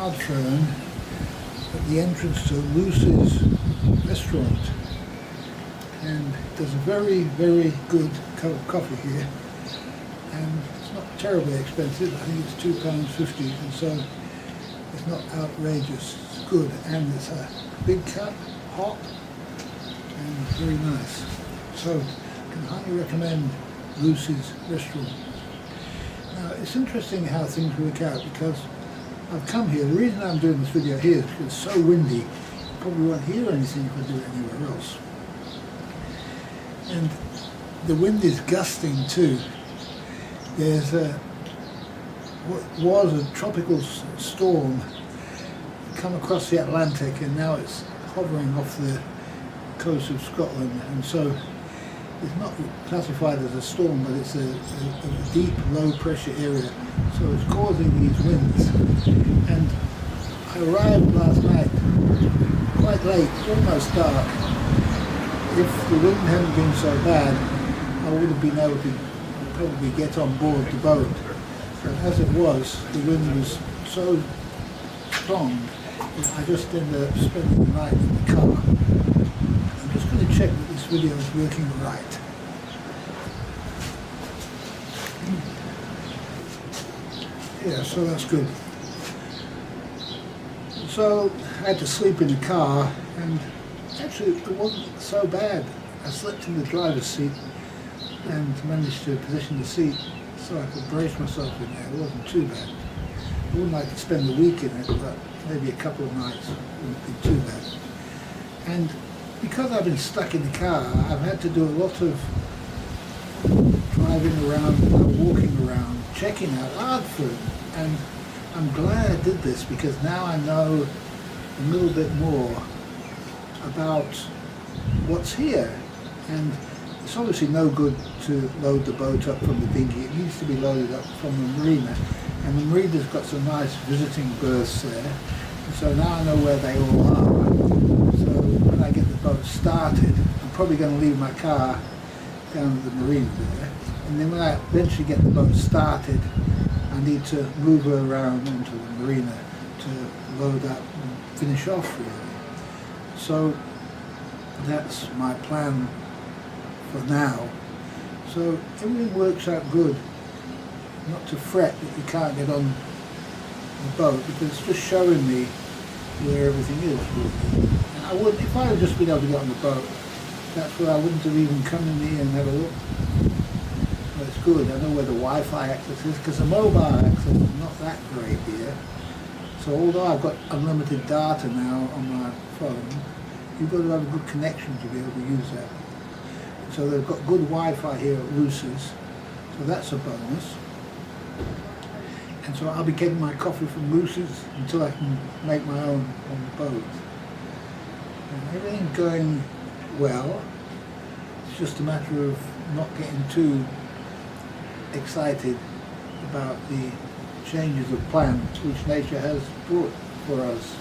Ardfern at the entrance to Lucy's restaurant, and there's a very good cup of coffee here, and it's not terribly expensive. I think it's £2.50, and so it's not outrageous. It's good, and it's a big cup, hot, and very nice. So I can highly recommend Lucy's restaurant. Now it's interesting how things work out, because I've come here. The reason I'm doing this video here is because it's so windy. You probably won't hear anything if I do it anywhere else. And the wind is gusting too. There's what was a tropical storm come across the Atlantic, and now it's hovering off the coast of Scotland, and so it's not classified as a storm, but it's a deep low pressure area, so it's causing these winds. And I arrived last night quite late, almost dark. If the wind hadn't been so bad, I would have been able to probably get on board the boat. But as it was, the wind was so strong that I just ended up spending the night in the car. I'm just going to check that this video is working right. Yeah, so that's good. So I had to sleep in the car, and actually it wasn't so bad. I slept in the driver's seat and managed to position the seat so I could brace myself in there. It wasn't too bad. I wouldn't like to spend the week in it, but maybe a couple of nights wouldn't be too bad. And because I've been stuck in the car, I've had to do a lot of driving around, walking around, checking out Ardfern. And I'm glad I did this, because now I know a little bit more about what's here. And it's obviously no good to load the boat up from the dinghy. It needs to be loaded up from the marina. And the marina's got some nice visiting berths there. And so now I know where they all are. So when I get the boat started, I'm probably going to leave my car down at the marina there. And then when I eventually get the boat started, I need to move her around into the marina to load up and finish off really. So that's my plan for now. So everything works out good. Not to fret that you can't get on the boat, because it's just showing me where everything is really. And I wouldn't, if I had just been able to get on the boat, that's where I wouldn't have even come in here and had a look. But it's good, I know where the Wi-Fi access is, because the mobile access is not that great here. So although I've got unlimited data now on my phone, you've got to have a good connection to be able to use that. So they've got good Wi-Fi here at Lucy's, so that's a bonus. And so I'll be getting my coffee from Lucy's until I can make my own on the boat. And everything's going well. It's just a matter of not getting too excited about the changes of plans which nature has brought for us.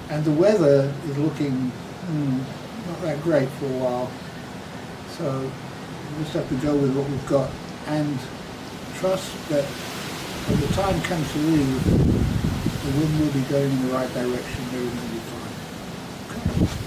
And the weather is looking not that great for a while. So we just have to go with what we've got and trust that when the time comes to leave, the wind will be going in the right direction, everything will be fine. Okay.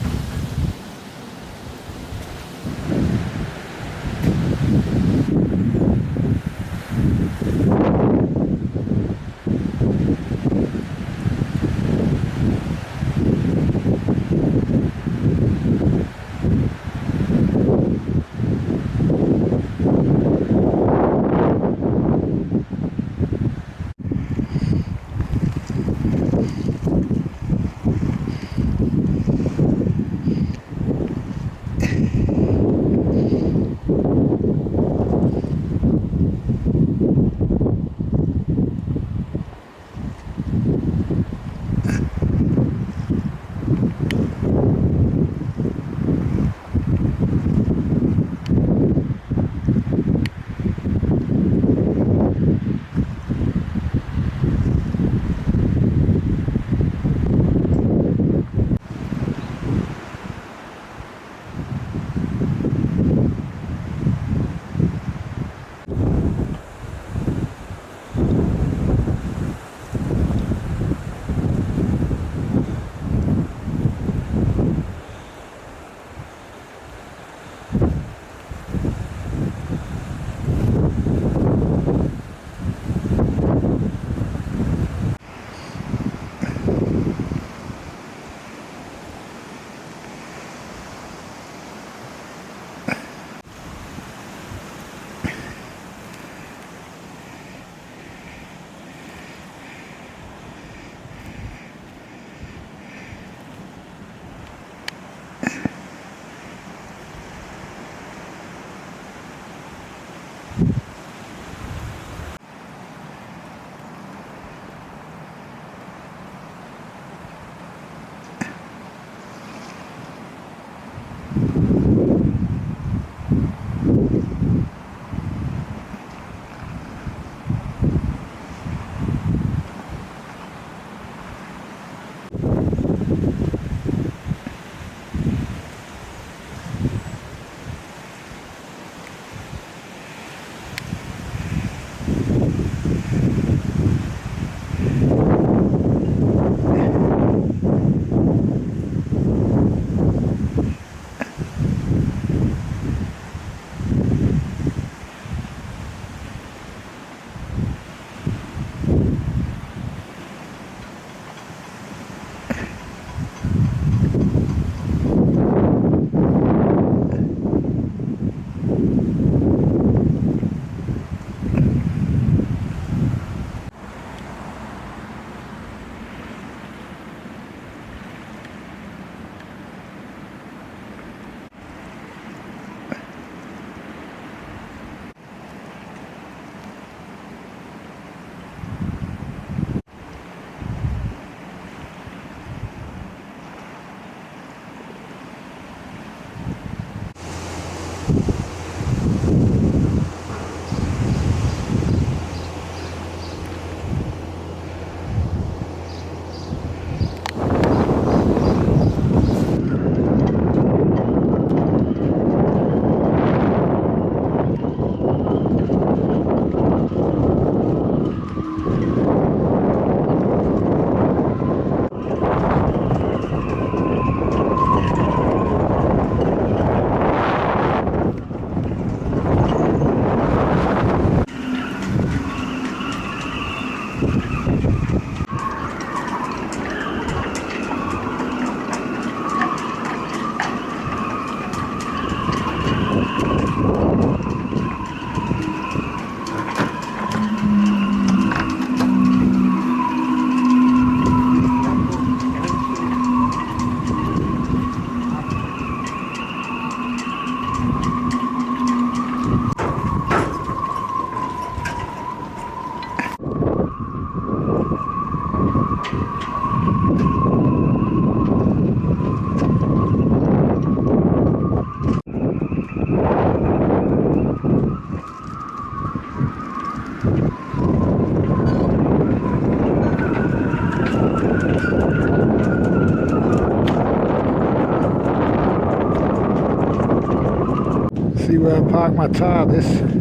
park my TARDIS.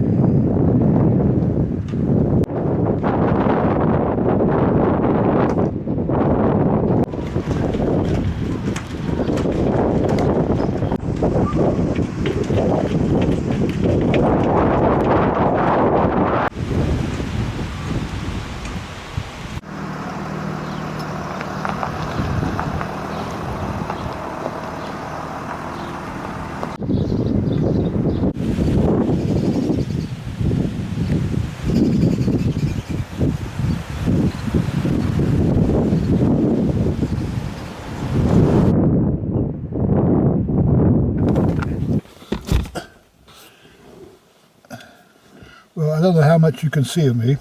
Well, I don't know how much you can see of me.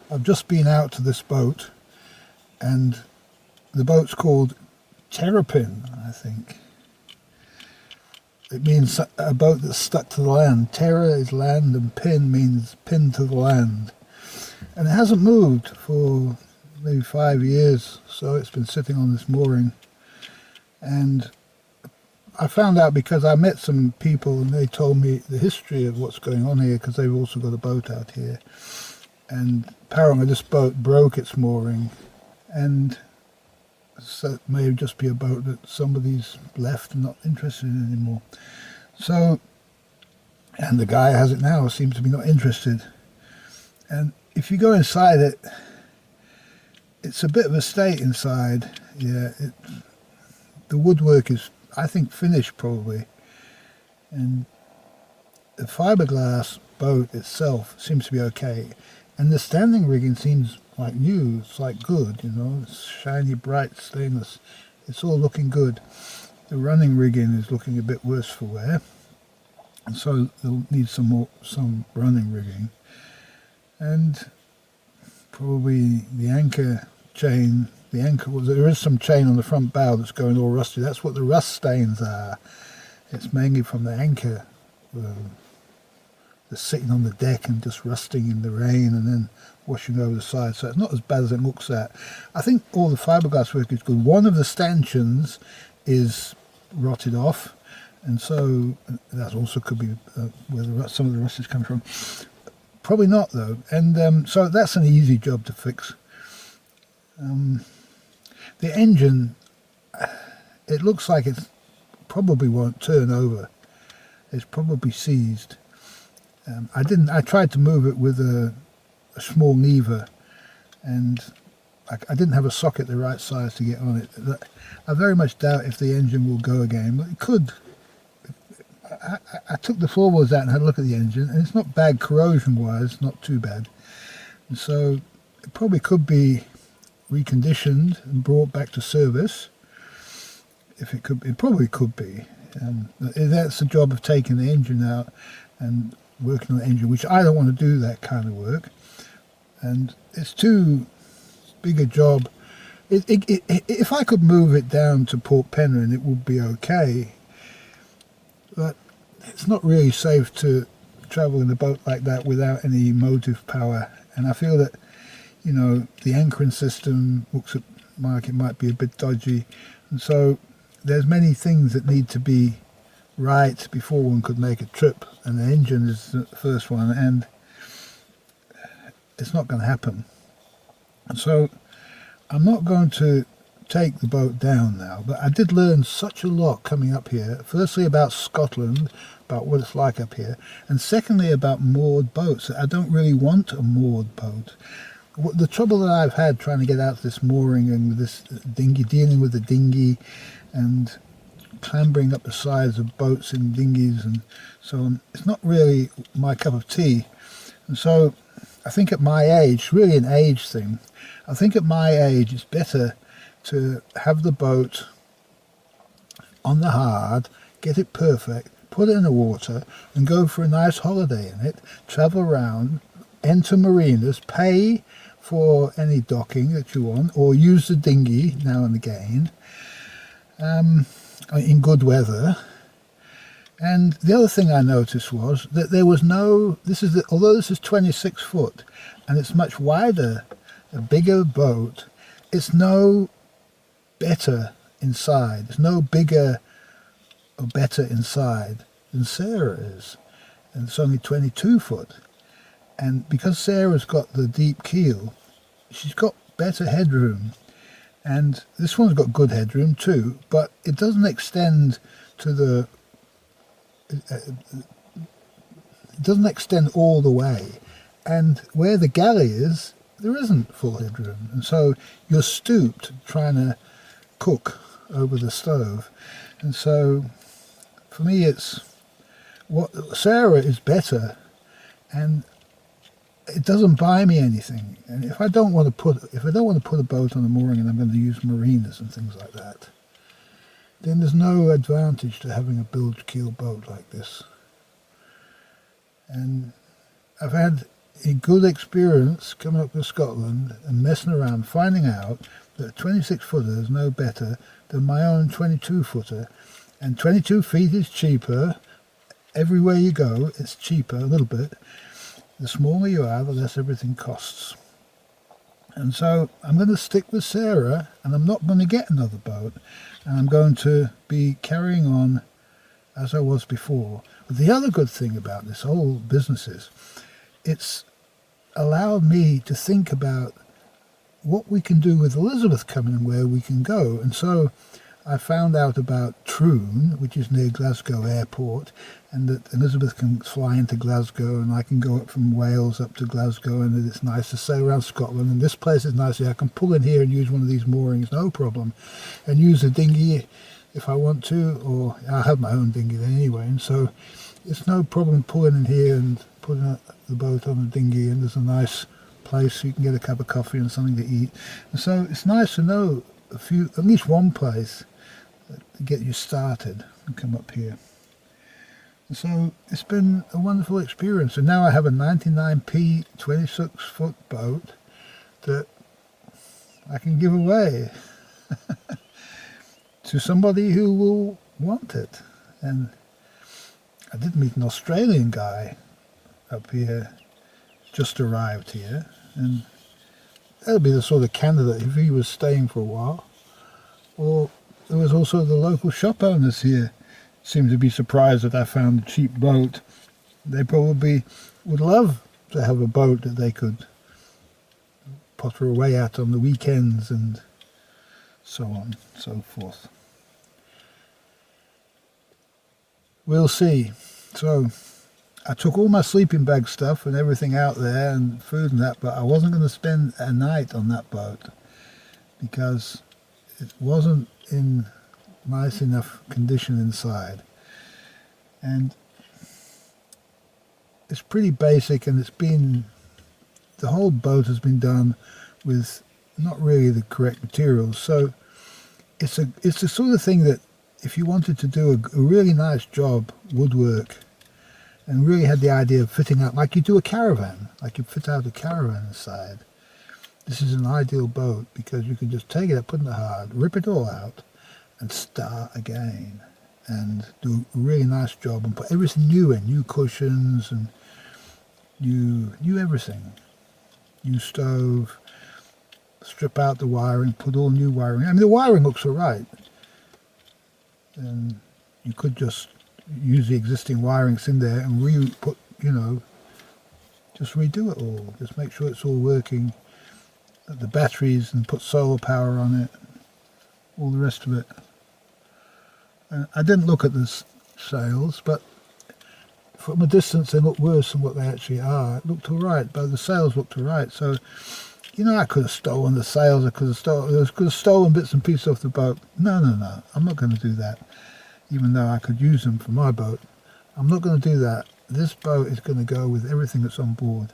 I've just been out to this boat, and the boat's called Terrapin, I think. It means a boat that's stuck to the land. Terra is land, and pin means pinned to the land. And it hasn't moved for maybe 5 years, so it's been sitting on this mooring. And I found out because I met some people and they told me the history of what's going on here, because they've also got a boat out here. And apparently this boat broke its mooring, and so it may just be a boat that somebody's left and not interested in anymore. So, and the guy has it now, seems to be not interested. And if you go inside it, it's a bit of a state inside. Yeah, the woodwork is, I think, finished probably, and the fiberglass boat itself seems to be okay, and the standing rigging seems like new. It's like good, you know, it's shiny, bright stainless. It's all looking good. The running rigging is looking a bit worse for wear, and so they'll need some running rigging, and probably the anchor chain. Well, there is some chain on the front bow that's going all rusty. That's what the rust stains are. It's mainly from the anchor that's sitting on the deck and just rusting in the rain and then washing over the side. So it's not as bad as it looks at. I think all the fiberglass work is good. One of the stanchions is rotted off, and so that also could be where some of the rust is coming from. Probably not though, and so that's an easy job to fix. The engine, it looks like it probably won't turn over. It's probably seized. I tried to move it with a small lever, and I didn't have a socket the right size to get on it. I very much doubt if the engine will go again, but it could. I took the floorboards out and had a look at the engine, and it's not bad corrosion-wise, not too bad. And so it probably could be reconditioned and brought back to service. If it could, it probably could be. That's the job of taking the engine out and working on the engine, which I don't want to do that kind of work, and it's too big a job. If I could move it down to Port Penryn, it would be okay, but it's not really safe to travel in a boat like that without any motive power. And I feel that, you know, the anchoring system looks like it might be a bit dodgy, and so there's many things that need to be right before one could make a trip, and the engine is the first one, and it's not going to happen. And so I'm not going to take the boat down now, but I did learn such a lot coming up here. Firstly about Scotland, about what it's like up here, and secondly about moored boats. I don't really want a moored boat. The trouble that I've had trying to get out to this mooring and with this dinghy, dealing with the dinghy and clambering up the sides of boats in dinghies and so on, it's not really my cup of tea. And so I think at my age, really an age thing, I think at my age it's better to have the boat on the hard, get it perfect, put it in the water and go for a nice holiday in it, travel around, enter marinas, pay for any docking that you want, or use the dinghy now and again in good weather. And the other thing I noticed was that there was no, although this is 26 foot and it's much wider, a bigger boat, it's no better inside. It's no bigger or better inside. than Sarah is, and it's only 22 foot. And because Sarah's got the deep keel, she's got better headroom. And this one's got good headroom too, but it doesn't extend to the... It doesn't extend all the way. And where the galley is, there isn't full headroom. And so you're stooped trying to cook over the stove. And so for me, it's what Sarah is better, and it doesn't buy me anything. And if I don't want to put a boat on a mooring and I'm going to use marinas and things like that, then there's no advantage to having a bilge keel boat like this. And I've had a good experience coming up to Scotland and messing around, finding out that a 26 footer is no better than my own 22 footer, and 22 feet is cheaper. Everywhere you go, it's cheaper a little bit. The smaller you are, the less everything costs. And so I'm going to stick with Sarah, and I'm not going to get another boat, and I'm going to be carrying on as I was before. But the other good thing about this whole business is it's allowed me to think about what we can do with Elizabeth coming and where we can go. And so I found out about Troon, which is near Glasgow Airport, and that Elizabeth can fly into Glasgow, and I can go up from Wales up to Glasgow, and that it's nice to sail around Scotland, and this place is nice. I can pull in here and use one of these moorings, no problem, and use a dinghy if I want to, or I have my own dinghy then anyway, and so it's no problem pulling in here and putting the boat on the dinghy, and there's a nice place so you can get a cup of coffee and something to eat. And so it's nice to know at least one place to get you started and come up here. And so it's been a wonderful experience, and now I have a 99p 26 foot boat that I can give away to somebody who will want it. And I did meet an Australian guy up here, just arrived here, and that'll be the sort of candidate if he was staying for a while. Or there was also the local shop owners here seemed to be surprised that I found a cheap boat. They probably would love to have a boat that they could potter away at on the weekends and so on and so forth. We'll see. So I took all my sleeping bag stuff and everything out there and food and that, but I wasn't going to spend a night on that boat because it wasn't in nice enough condition inside. And it's pretty basic, and the whole boat has been done with not really the correct materials. So it's the sort of thing that if you wanted to do a really nice job, woodwork, and really had the idea of fitting out like you do a caravan, like you fit out a caravan inside, this is an ideal boat because you can just take it up, put it in the hard, rip it all out, and start again and do a really nice job and put everything new in, new cushions and new everything, new stove, strip out the wiring, put all new wiring. I mean, the wiring looks all right, and you could just use the existing wirings in there and just redo it all, just make sure it's all working, the batteries, and put solar power on it, all the rest of it. I didn't look at the sails, but from a distance they look worse than what they actually are. It looked all right, but the sails looked all right. So, I could have stolen the sails, I could have stolen bits and pieces off the boat. No, I'm not going to do that, even though I could use them for my boat. I'm not going to do that. This boat is going to go with everything that's on board,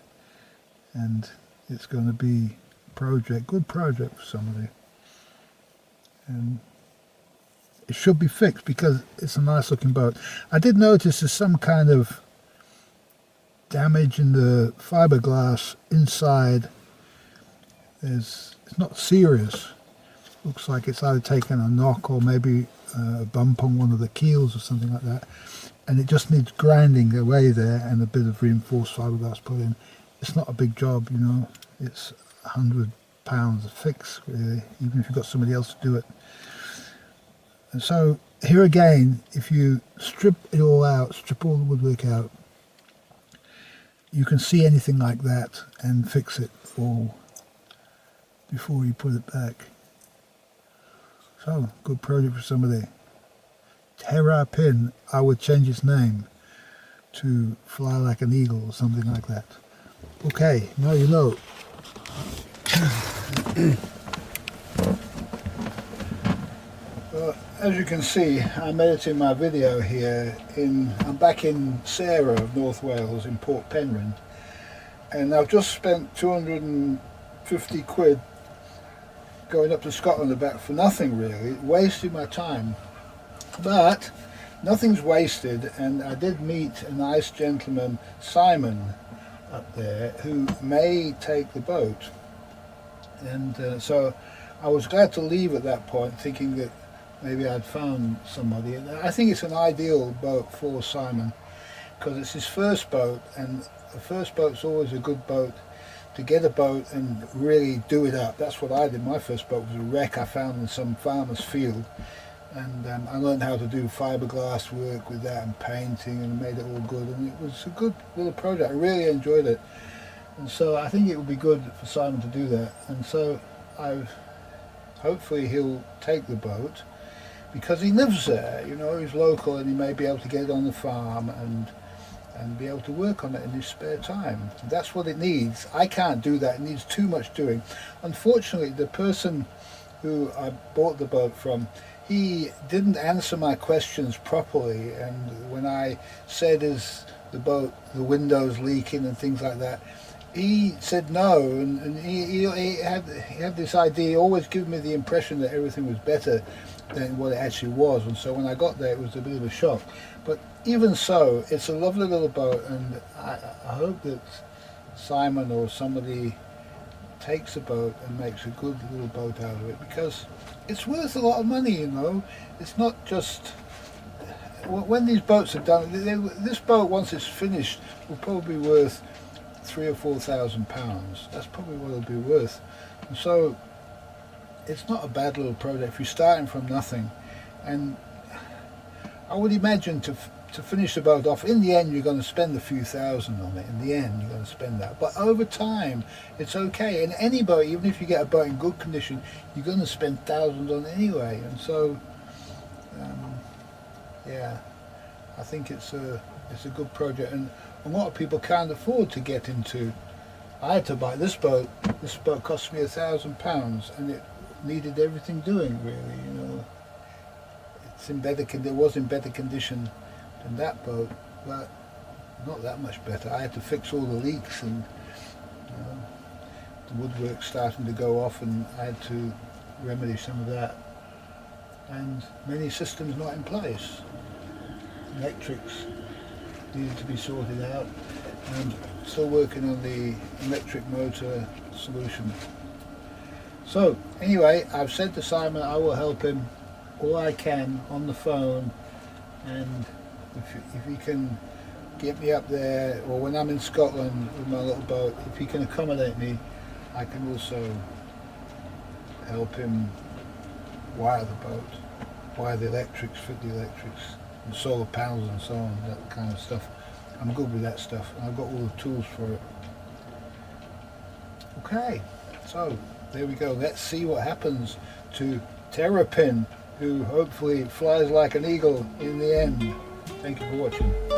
and it's going to be a good project for somebody. And it should be fixed because it's a nice looking boat. I did notice there's some kind of damage in the fiberglass inside. It's not serious. Looks like it's either taken a knock or maybe a bump on one of the keels or something like that. And it just needs grinding away there and a bit of reinforced fiberglass put in. It's not a big job, It's £100 a fix, really, even if you've got somebody else to do it. And so here again, if you strip it all out, strip all the woodwork out, you can see anything like that and fix it all before you put it back. So, good project for somebody. Terrapin, I would change its name to Fly Like an Eagle or something like that. Okay, now you know. Well, as you can see, I'm editing my video here I'm back in Sarah of North Wales in Port Penrhyn, and I've just spent 250 quid going up to Scotland and back for nothing really, wasting my time. But nothing's wasted, and I did meet a nice gentleman, Simon, up there, who may take the boat. And so I was glad to leave at that point, thinking that maybe I'd found somebody. And I think it's an ideal boat for Simon, because it's his first boat, and the first boat's always a good boat to get a boat and really do it up. That's what I did. My first boat was a wreck I found in some farmer's field, and I learned how to do fiberglass work with that and painting, and made it all good, and it was a good little project. I really enjoyed it, and so I think it would be good for Simon to do that. And so hopefully he'll take the boat, because he lives there, you know, he's local, and he may be able to get it on the farm and be able to work on it in his spare time. That's what it needs. I can't do that. It needs too much doing. Unfortunately, the person who I bought the boat from, he didn't answer my questions properly, and when I said, is the boat, the windows leaking and things like that, he said no, and he had this idea. He always gave me the impression that everything was better than what it actually was, and so when I got there it was a bit of a shock. But even so, it's a lovely little boat, and I hope that Simon or somebody takes a boat and makes a good little boat out of it, because it's worth a lot of money, you know. It's not just when these boats are done. This boat, once it's finished, will probably be worth £3,000 or £4,000. That's probably what it'll be worth. And so it's not a bad little project if you're starting from nothing. And I would imagine to finish the boat off, in the end you're going to spend a few thousand on it. In the end you're going to spend that, but over time it's okay. And any boat, even if you get a boat in good condition, you're going to spend thousands on it anyway. And so yeah, I think it's a good project, and a lot of people can't afford to get into. I had to buy this boat. This boat cost me £1,000, and it needed everything doing, really, you know. It was in better condition than that boat, but not that much better. I had to fix all the leaks, and the woodwork starting to go off, and I had to remedy some of that. And many systems not in place. Electrics needed to be sorted out, and still working on the electric motor solution. So anyway, I've said to Simon I will help him all I can on the phone, and if he can get me up there, or when I'm in Scotland with my little boat, if he can accommodate me, I can also help him wire the boat, wire the electrics, fit the electrics, and solar panels and so on, that kind of stuff. I'm good with that stuff, and I've got all the tools for it. Okay, so there we go. Let's see what happens to Terrapin, who hopefully flies like an eagle in the end. Thank you for watching.